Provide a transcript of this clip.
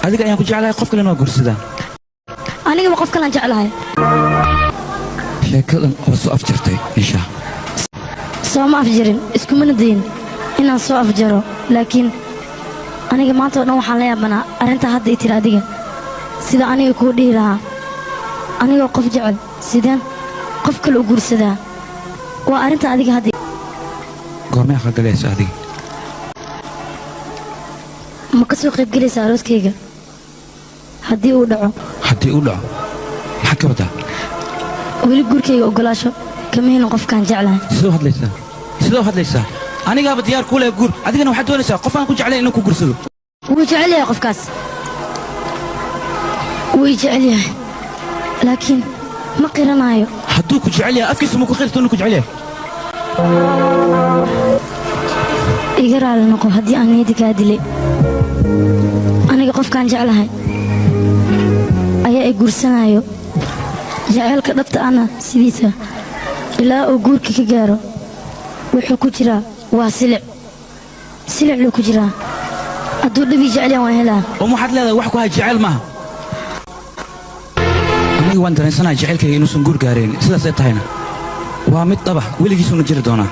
adiga ayaan ku jeclahay qof kale inoo guursadaan anigaba qof kale aan jeclahay sheekadan waa soo afjartay insha soo ma afjarin iskumana dayin inaan soo afjaro laakiin aniga maanta oo dhan waxaan la yaabanaa arrintaa hadda i tiri adiga sida aniga kuu dhihi lahaa anigoo qof jecel sideen qof kale u guursadaa waa arrinta adiga hadda goormay aqalgalaysa adiga ma ka soo qaybgelaysaa arooskayga haddii uu dhaco maxaad ka wadaa weli guurkayga ogolaasho kama helin qofkaan jeclahay sidoo hadlaysaa anigaaba diyaar kuu leh guur adigana waxaad doonaysaa qof aan ku jeclayn inuu ku guursado wuu jecel yahay qofkaas wuu i jecel yahay laakiin ma qiranaayo hadduu ku jecel yahay afkiisa ma ku qirto inuu ku jecel yahay iga raali noqo haddii aan niyadda kaa dilay aniga qofkaan jeclahay ayaa i guursanaayo jaceylka dhabta ana sidiisa ilaa uu guurka ka gaaro wuxuu ku jiraa waa silicluu ku jiraa hadduu dhabii jecelyaan waan helaa oo maxaad leedahay wax ku hay jecel maaha aniga waan dareensanahay jaceylkayga inuusan guur gaarayn sidaasay tahayna waa mid dhaba weligiisuna jiri doonaa